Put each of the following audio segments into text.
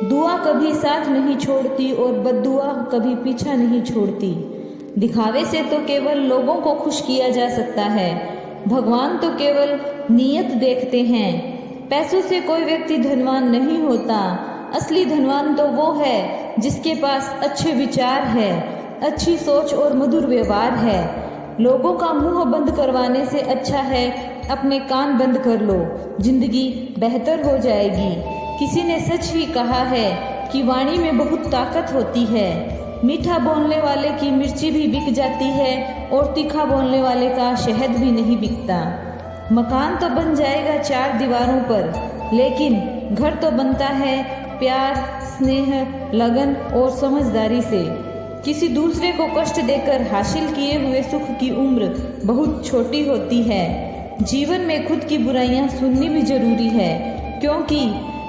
दुआ कभी साथ नहीं छोड़ती और बद्दुआ कभी पीछा नहीं छोड़ती। दिखावे से तो केवल लोगों को खुश किया जा सकता है, भगवान तो केवल नीयत देखते हैं। पैसों से कोई व्यक्ति धनवान नहीं होता, असली धनवान तो वो है जिसके पास अच्छे विचार है, अच्छी सोच और मधुर व्यवहार है। लोगों का मुंह बंद करवाने से अच्छा है अपने कान बंद कर लो, जिंदगी बेहतर हो जाएगी। किसी ने सच ही कहा है कि वाणी में बहुत ताकत होती है। मीठा बोलने वाले की मिर्ची भी बिक जाती है और तीखा बोलने वाले का शहद भी नहीं बिकता। मकान तो बन जाएगा चार दीवारों पर, लेकिन घर तो बनता है प्यार, स्नेह, लगन और समझदारी से। किसी दूसरे को कष्ट देकर हासिल किए हुए सुख की उम्र बहुत छोटी होती है। जीवन में खुद की बुराइयां सुननी भी जरूरी है, क्योंकि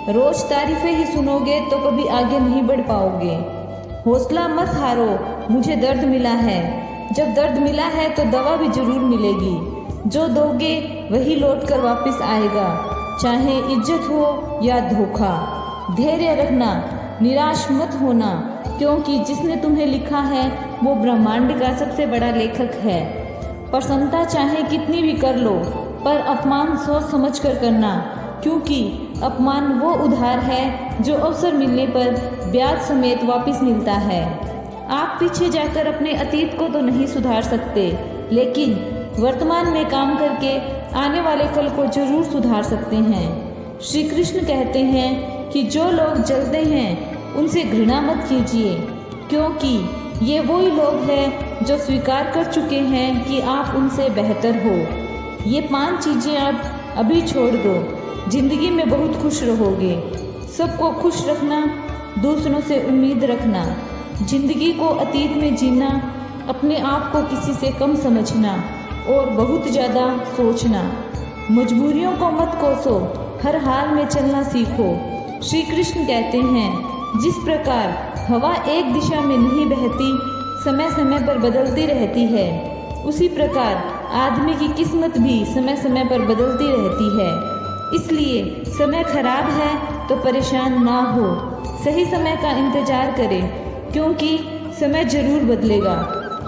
रोज तारीफें ही सुनोगे तो कभी आगे नहीं बढ़ पाओगे। हौसला मत हारो, मुझे दर्द मिला है। जब दर्द मिला है तो दवा भी जरूर मिलेगी। जो दोगे वही लौट कर वापस आएगा, चाहे इज्जत हो या धोखा। धैर्य रखना, निराश मत होना, क्योंकि जिसने तुम्हें लिखा है वो ब्रह्मांड का सबसे बड़ा लेखक है। प्रसन्नता चाहे कितनी भी कर लो, पर अपमान सोच समझ कर करना, क्योंकि अपमान वो उधार है जो अवसर मिलने पर ब्याज समेत वापस मिलता है। आप पीछे जाकर अपने अतीत को तो नहीं सुधार सकते, लेकिन वर्तमान में काम करके आने वाले कल को जरूर सुधार सकते हैं। श्री कृष्ण कहते हैं कि जो लोग जलते हैं उनसे घृणा मत कीजिए, क्योंकि ये वही लोग हैं जो स्वीकार कर चुके हैं कि आप उनसे बेहतर हो। ये 5 चीज़ें आप अभी छोड़ दो, जिंदगी में बहुत खुश रहोगे। सबको खुश रखना, दूसरों से उम्मीद रखना, जिंदगी को अतीत में जीना, अपने आप को किसी से कम समझना और बहुत ज़्यादा सोचना। मजबूरियों को मत कोसो, हर हाल में चलना सीखो। श्री कृष्ण कहते हैं, जिस प्रकार हवा एक दिशा में नहीं बहती, समय समय पर बदलती रहती है, उसी प्रकार आदमी की किस्मत भी समय समय पर बदलती रहती है। इसलिए समय खराब है तो परेशान ना हो, सही समय का इंतजार करें, क्योंकि समय जरूर बदलेगा।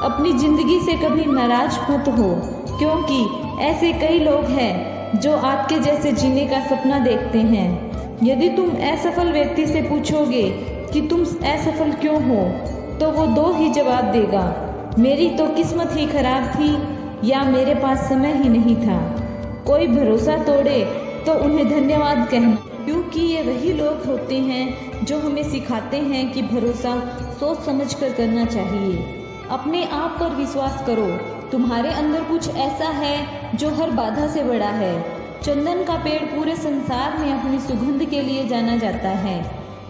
अपनी जिंदगी से कभी नाराज मत हो, क्योंकि ऐसे कई लोग हैं जो आपके जैसे जीने का सपना देखते हैं। यदि तुम असफल व्यक्ति से पूछोगे कि तुम असफल क्यों हो, तो वो 2 ही जवाब देगा, मेरी तो किस्मत ही खराब थी या मेरे पास समय ही नहीं था। कोई भरोसा तोड़े तो उन्हें धन्यवाद कहना, क्योंकि ये वही लोग होते हैं जो हमें सिखाते हैं कि भरोसा सोच समझ कर करना चाहिए। अपने आप पर विश्वास करो, तुम्हारे अंदर कुछ ऐसा है जो हर बाधा से बड़ा है। चंदन का पेड़ पूरे संसार में अपनी सुगंध के लिए जाना जाता है,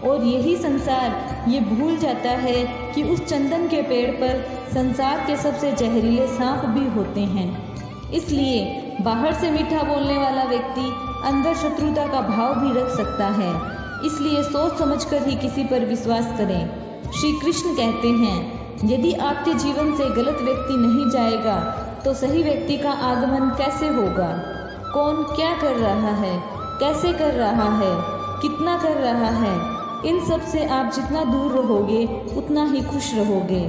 और यही संसार ये भूल जाता है कि उस चंदन के पेड़ पर संसार के सबसे जहरीले सांप भी होते हैं। इसलिए बाहर से मीठा बोलने वाला व्यक्ति अंदर शत्रुता का भाव भी रख सकता है। इसलिए सोच समझकर ही किसी पर विश्वास करें। श्री कृष्ण कहते हैं, यदि आपके जीवन से गलत व्यक्ति नहीं जाएगा तो सही व्यक्ति का आगमन कैसे होगा? कौन क्या कर रहा है, कैसे कर रहा है, कितना कर रहा है, इन सब से आप जितना दूर रहोगे उतना ही खुश रहोगे।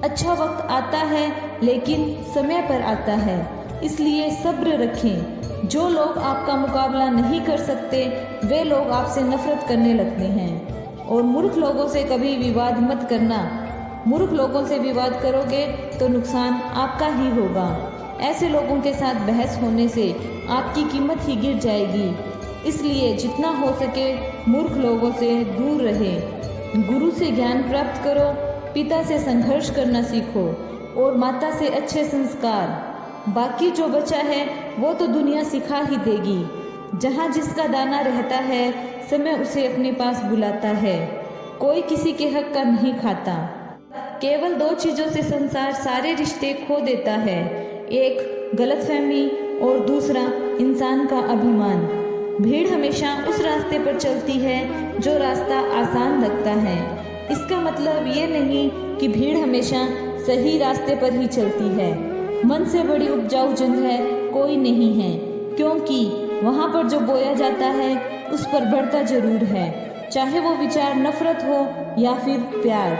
अच्छा वक्त आता है लेकिन समय पर आता है, इसलिए सब्र रखें। जो लोग आपका मुकाबला नहीं कर सकते वे लोग आपसे नफरत करने लगते हैं। और मूर्ख लोगों से कभी विवाद मत करना, मूर्ख लोगों से विवाद करोगे तो नुकसान आपका ही होगा। ऐसे लोगों के साथ बहस होने से आपकी कीमत ही गिर जाएगी। इसलिए जितना हो सके मूर्ख लोगों से दूर रहें। गुरु से ज्ञान प्राप्त करो, पिता से संघर्ष करना सीखो और माता से अच्छे संस्कार। बाकी जो बचा है वो तो दुनिया सिखा ही देगी। जहाँ जिसका दाना रहता है समय उसे अपने पास बुलाता है। कोई किसी के हक का नहीं खाता। केवल 2 चीज़ों से संसार सारे रिश्ते खो देता है, एक गलतफहमी और दूसरा इंसान का अभिमान। भीड़ हमेशा उस रास्ते पर चलती है जो रास्ता आसान लगता है। इसका मतलब ये नहीं कि भीड़ हमेशा सही रास्ते पर ही चलती है। मन से बड़ी उपजाऊ जगह कोई नहीं है, क्योंकि वहाँ पर जो बोया जाता है उस पर बढ़ता जरूर है। चाहे वो विचार नफरत हो या फिर प्यार।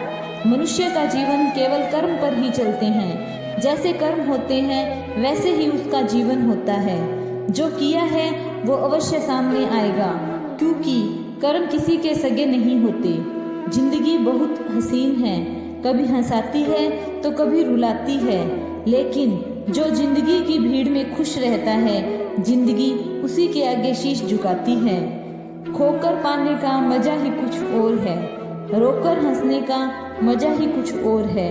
मनुष्य का जीवन केवल कर्म पर ही चलते हैं। जैसे कर्म होते हैं वैसे ही उसका जीवन होता है। जो किया है वो अवश्य सामने आएगा, क्योंकि कर्म किसी के सगे नहीं होते। जिंदगी बहुत हसीन है, कभी हंसाती है तो कभी रुलाती है, लेकिन जो जिंदगी की भीड़ में खुश रहता है, जिंदगी उसी के आगे शीश झुकाती है। खोकर पाने का मजा ही कुछ और है, रोकर हंसने का मजा ही कुछ और है।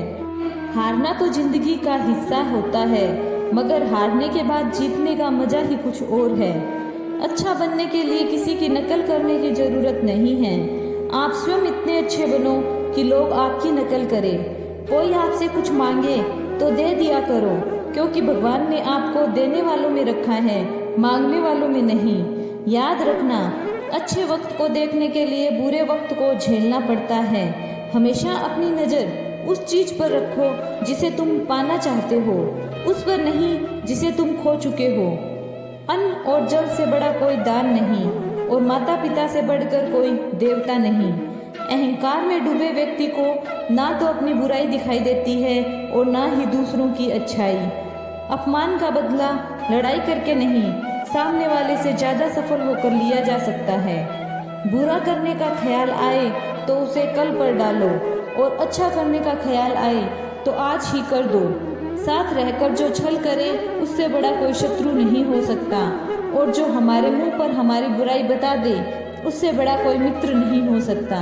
हारना तो जिंदगी का हिस्सा होता है, मगर हारने के बाद जीतने का मजा ही कुछ और है। अच्छा बनने के लिए किसी की नकल करने की जरूरत नहीं है। आप स्वयं इतने अच्छे बनो कि लोग आपकी नकल करें। कोई आपसे कुछ मांगे तो दे दिया करो, क्योंकि भगवान ने आपको देने वालों में रखा है, मांगने वालों में नहीं। याद रखना, अच्छे वक्त को देखने के लिए बुरे वक्त को झेलना पड़ता है। हमेशा अपनी नज़र उस चीज पर रखो जिसे तुम पाना चाहते हो, उस पर नहीं जिसे तुम खो चुके हो। अन्न और जल से बड़ा कोई दान नहीं, और माता पिता से बढ़कर कोई देवता नहीं। अहंकार में डूबे व्यक्ति को ना तो अपनी बुराई दिखाई देती है और ना ही दूसरों की अच्छाई। अपमान का बदला लड़ाई करके नहीं, सामने वाले से ज्यादा सफल होकर लिया जा सकता है। बुरा करने का ख्याल आए तो उसे कल पर डालो, और अच्छा करने का ख्याल आए तो आज ही कर दो। साथ रहकर जो छल करे उससे बड़ा कोई शत्रु नहीं हो सकता, और जो हमारे मुंह पर हमारी बुराई बता दे उससे बड़ा कोई मित्र नहीं हो सकता।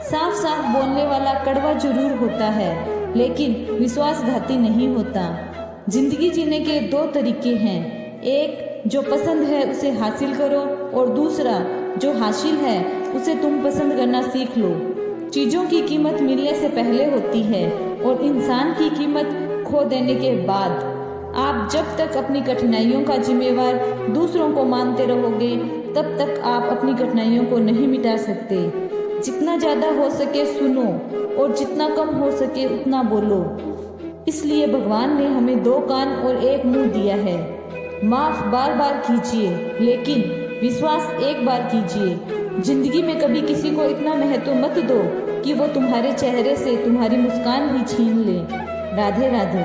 साफ साफ बोलने वाला कड़वा जरूर होता है, लेकिन विश्वासघाती नहीं होता। जिंदगी जीने के दो तरीके हैं, एक जो पसंद है उसे हासिल करो, और दूसरा जो हासिल है उसे तुम पसंद करना सीख लो। चीज़ों की कीमत मिलने से पहले होती है, और इंसान की कीमत खो देने के बाद। आप जब तक अपनी कठिनाइयों का जिम्मेवार दूसरों को मानते रहोगे, तब तक आप अपनी कठिनाइयों को नहीं मिटा सकते। जितना ज़्यादा हो सके सुनो, और जितना कम हो सके उतना बोलो। इसलिए भगवान ने हमें दो कान और एक मुंह दिया है। माफ बार बार कीजिए, लेकिन विश्वास एक बार कीजिए। जिंदगी में कभी किसी को इतना महत्व मत दो कि वो तुम्हारे चेहरे से तुम्हारी मुस्कान ही छीन ले। राधे राधे।